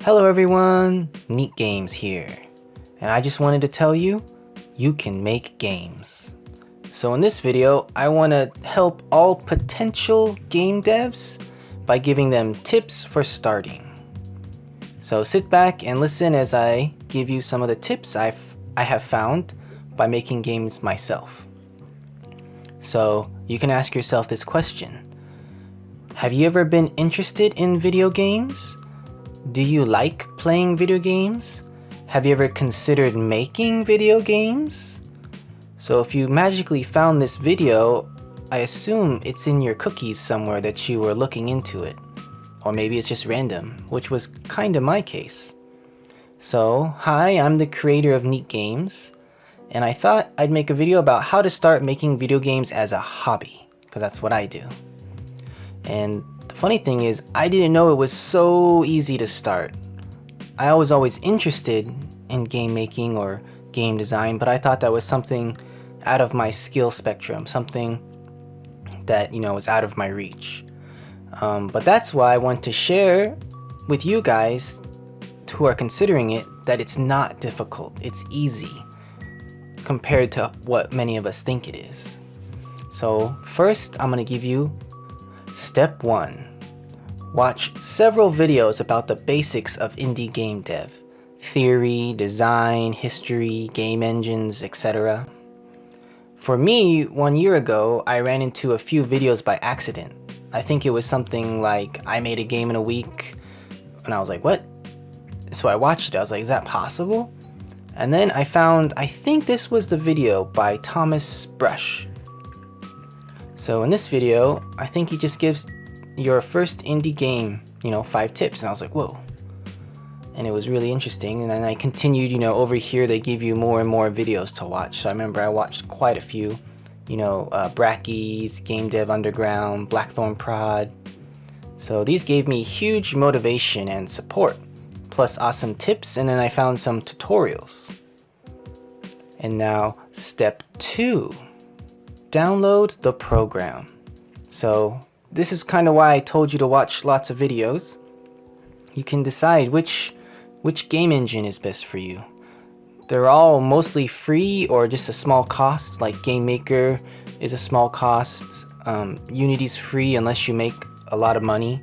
Hello everyone, Neat Games here, and I just wanted to tell you, you can make games. So in this video, I want to help all potential game devs by giving them tips for starting. So sit back and listen as I give you some of the tips I have found by making games myself. So you can ask yourself this question: have you ever been interested in video games? Do you like playing video games? Have you ever considered making video games? So if you magically found this video, I assume it's in your cookies somewhere that you were looking into it. Or maybe it's just random, which was kinda my case. So, hi, I'm the creator of Neat Games, and I thought I'd make a video about how to start making video games as a hobby, because that's what I do. And the funny thing is, I didn't know it was so easy to start. I was always interested in game making or game design, but I thought that was something out of my skill spectrum, something that, was out of my reach. But that's why I want to share with you guys who are considering it that it's not difficult, it's easy compared to what many of us think it is. So first, I'm going to give you Step 1. Watch several videos about the basics of indie game dev. Theory, design, history, game engines, etc. For me, 1 year ago, I ran into a few videos by accident. I think it was something like, I made a game in a week, and I was like, what? So I watched it, I was like, is that possible? And then I found, I think this was the video by Thomas Brush. So in this video, I think he just gives your first indie game, 5 tips, and I was like, whoa. And it was really interesting, and then I continued, over here they give you more and more videos to watch. So I remember I watched quite a few, Brackeys, Gamedev Underground, Blackthornprod. So these gave me huge motivation and support, plus awesome tips, and then I found some tutorials. And now, step 2. Download the program. So this is kind of why I told you to watch lots of videos. You can decide which game engine is best for you. They're all mostly free or just a small cost, like GameMaker is a small cost. Unity's free unless you make a lot of money,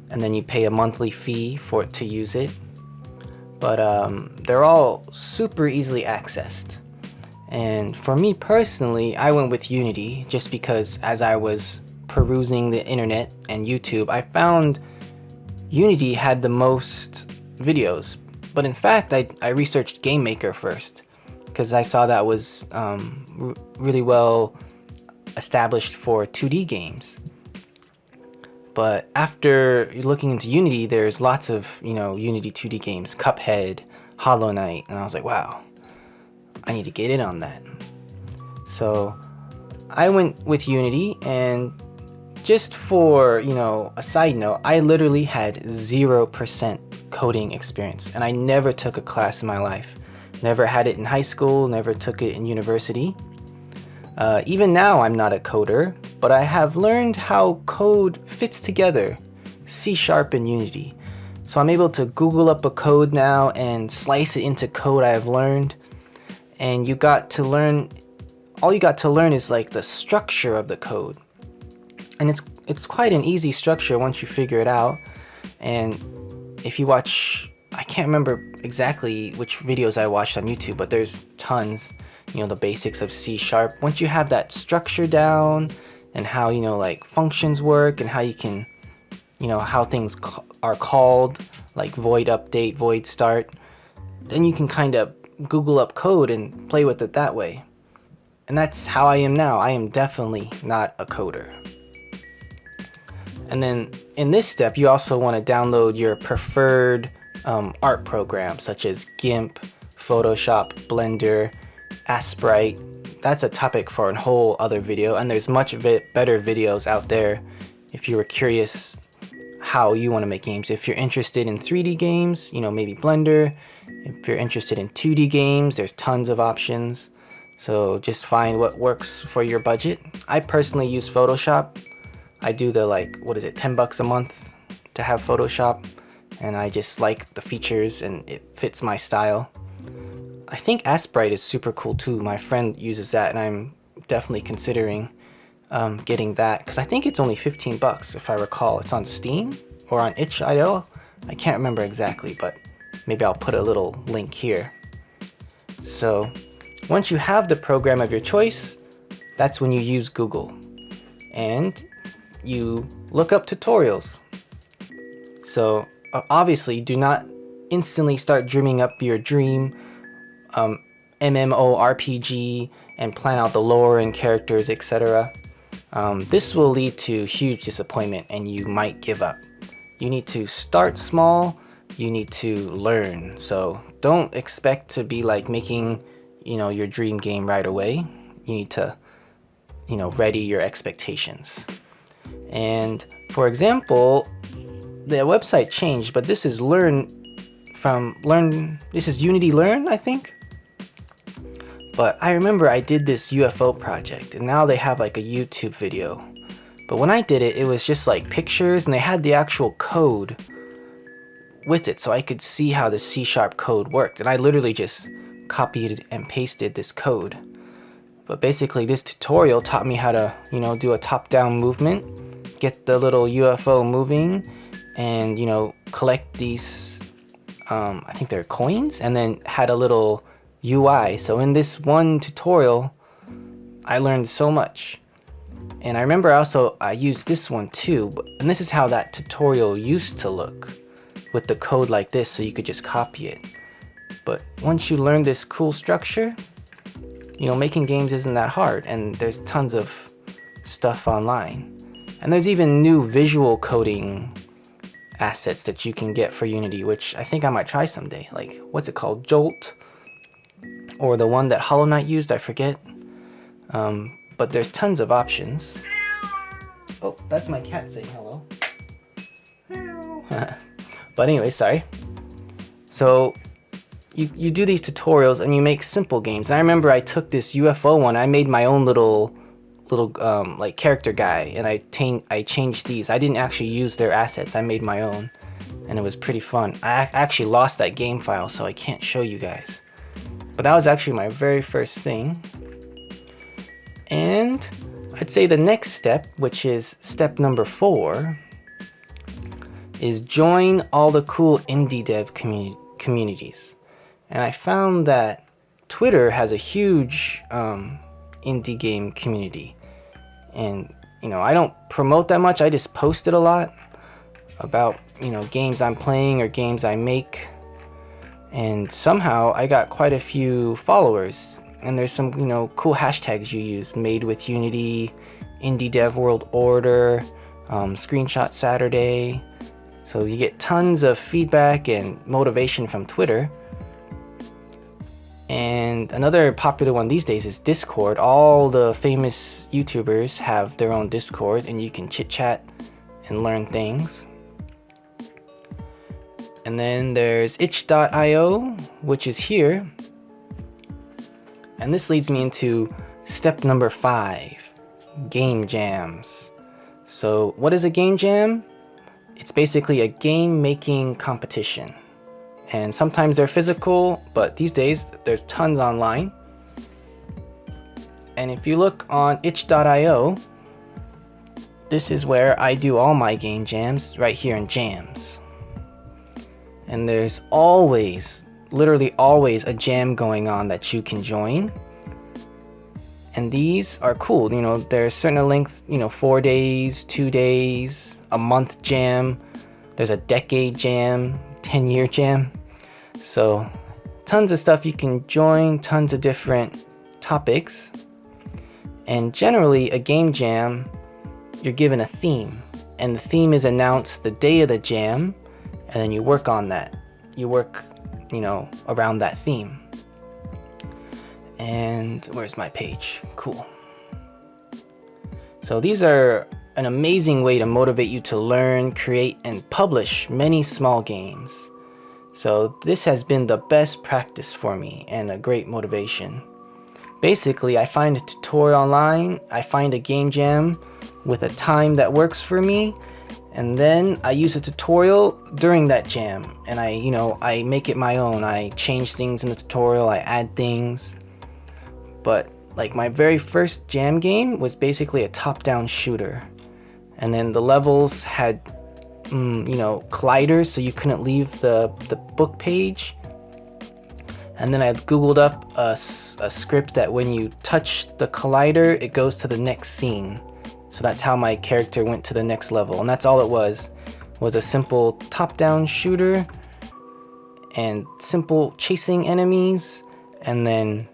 and then you pay a monthly fee for it to use it. But they're all super easily accessed. And for me personally, I went with Unity just because as I was perusing the internet and YouTube, I found Unity had the most videos. But in fact, I researched GameMaker first because I saw that was really well established for 2D games. But after looking into Unity, there's lots of, Unity 2D games, Cuphead, Hollow Knight, and I was like, wow, I need to get in on that. So I went with Unity, and just for, a side note, I literally had 0% coding experience, and I never took a class in my life. Never had it in high school, never took it in university. Even now I'm not a coder, but I have learned how code fits together, C# and Unity. So I'm able to Google up a code now and slice it into code I have learned. And all you got to learn is like the structure of the code. And it's quite an easy structure once you figure it out. And if you watch, I can't remember exactly which videos I watched on YouTube, but there's tons, the basics of C#. Once you have that structure down and how, like functions work and how you can, how things are called, like void update, void start, then you can kind of Google up code and play with it that way. And that's how I am now. I am definitely not a coder. And then in this step, you also want to download your preferred art program, such as GIMP, Photoshop, Blender, Sprite. That's a topic for a whole other video, and there's much better videos out there if you were curious how you want to make games. If you're interested in 3D games, maybe Blender. If you're interested in 2D games, there's tons of options. So just find what works for your budget. I personally use Photoshop. I do the $10 a month to have Photoshop. and I just like the features and it fits my style. I think Asprite is super cool too. My friend uses that, and I'm definitely considering getting that because I think it's only 15 bucks if I recall. It's on Steam or on itch.io. I can't remember exactly, but maybe I'll put a little link here. So once you have the program of your choice, that's when you use Google and you look up tutorials. So obviously do not instantly start dreaming up your dream MMORPG and plan out the lore and characters, etc. This will lead to huge disappointment and you might give up. You need to start small, you need to learn. So don't expect to be like making, your dream game right away. You need to, ready your expectations. And for example, the website changed, but this is this is Unity Learn, I think. But I remember I did this UFO project and now they have like a YouTube video. But when I did it, it was just like pictures and they had the actual code with it so I could see how the C# code worked. And I literally just copied and pasted this code. But basically this tutorial taught me how to, do a top-down movement, get the little UFO moving, and, collect these, I think they're coins, and then had a little UI. So in this one tutorial, I learned so much. And I remember I used this one too, and this is how that tutorial used to look with the code like this, so you could just copy it. But once you learn this cool structure, making games isn't that hard, and there's tons of stuff online. And there's even new visual coding assets that you can get for Unity, which I think I might try someday. Like, what's it called? Jolt? Or the one that Hollow Knight used, I forget. But there's tons of options. Oh, that's my cat saying hello. But anyway, sorry. So you do these tutorials and you make simple games. And I remember I took this UFO one. I made my own little like character guy, and I changed these. I didn't actually use their assets. I made my own, and it was pretty fun. I actually lost that game file, so I can't show you guys. But that was actually my very first thing. And I'd say the next step, which is step number 4, is join all the cool indie dev communities. And I found that Twitter has a huge indie game community. And, I don't promote that much. I just post it a lot about, games I'm playing or games I make. And somehow I got quite a few followers. And there's some, cool hashtags you use. Made with Unity, Indie Dev World Order, Screenshot Saturday. So you get tons of feedback and motivation from Twitter. And another popular one these days is Discord. All the famous YouTubers have their own Discord, and you can chit chat and learn things. And then there's itch.io, which is here. And this leads me into step number 5, game jams. So what is a game jam? It's basically a game making competition. And sometimes they're physical, but these days there's tons online. And if you look on itch.io, this is where I do all my game jams, right here in jams. And there's always, literally always, a jam going on that you can join. And these are cool. There's certain length, 4 days, 2 days, a month jam. There's a decade jam, 10-year jam. So tons of stuff you can join, tons of different topics. And generally a game jam, you're given a theme. And the theme is announced the day of the jam. And then you work on that. You work, around that theme. And where's my page? Cool. So these are an amazing way to motivate you to learn, create, and publish many small games. So this has been the best practice for me and a great motivation. Basically, I find a tutorial online, I find a game jam with a time that works for me, and then I use a tutorial during that jam, and I make it my own. I change things in the tutorial, I add things. But like my very first jam game was basically a top-down shooter, and then the levels had colliders, so you couldn't leave the book page. And then I googled up a script that when you touch the collider, it goes to the next scene. So that's how my character went to the next level, and that's all it was a simple top-down shooter and simple chasing enemies, and then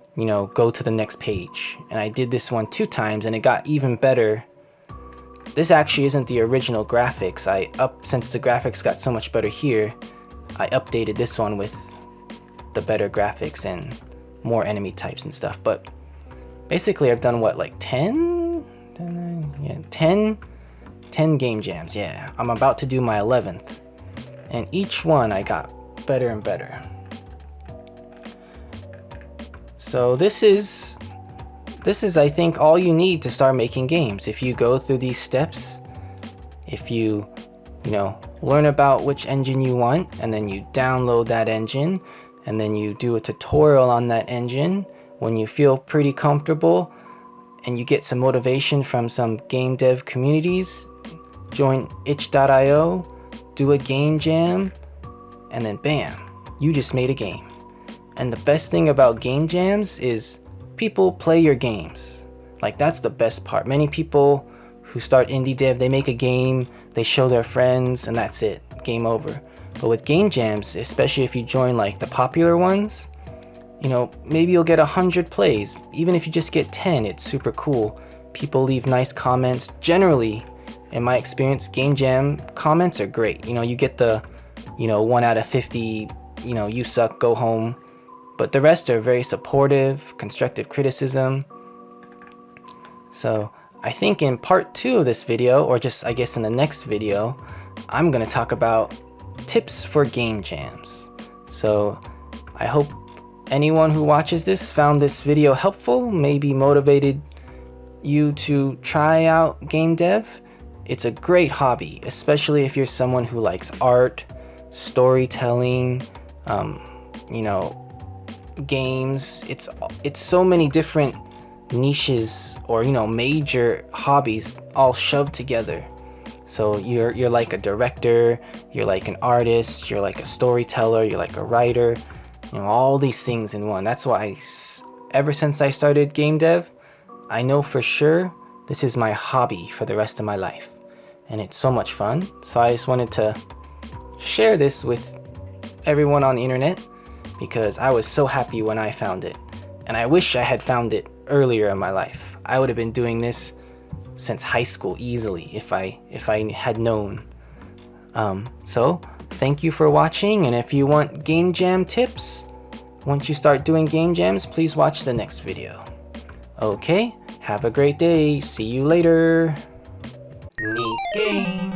go to the next page. And I did this one 2 times, and it got even better. This actually isn't the original graphics. Since the graphics got so much better here, I updated this one with the better graphics and more enemy types and stuff. But basically I've done what, like 10 game jams. Yeah, I'm about to do my 11th, and each one I got better and better. So this is I think all you need to start making games. If you go through these steps, if you learn about which engine you want, and then you download that engine, and then you do a tutorial on that engine. When you feel pretty comfortable and you get some motivation from some game dev communities, join itch.io, do a game jam, and then bam, you just made a game. And the best thing about game jams is people play your games. Like, that's the best part. Many people who start indie dev, they make a game, they show their friends, and that's it, game over. But with game jams, especially if you join like the popular ones, maybe you'll get 100 plays. Even if you just get 10, it's super cool. People leave nice comments. Generally, in my experience, game jam comments are great. You get the 1 out of 50, you suck, go home. But the rest are very supportive, constructive criticism. So I think in part 2 of this video, or just I guess in the next video, I'm gonna talk about tips for game jams. So I hope anyone who watches this found this video helpful, maybe motivated you to try out game dev. It's a great hobby, especially if you're someone who likes art, storytelling, games. It's so many different niches or major hobbies all shoved together. So you're like a director, you're like an artist, you're like a storyteller, you're like a writer, all these things in one. That's why ever since I started game dev, I know for sure this is my hobby for the rest of my life, and it's so much fun. So I just wanted to share this with everyone on the internet because I was so happy when I found it, and I wish I had found it earlier in my life. I would have been doing this since high school easily if I had known. So thank you for watching, and if you want game jam tips, once you start doing game jams, please watch the next video. Okay, have a great day. See you later. Neat game.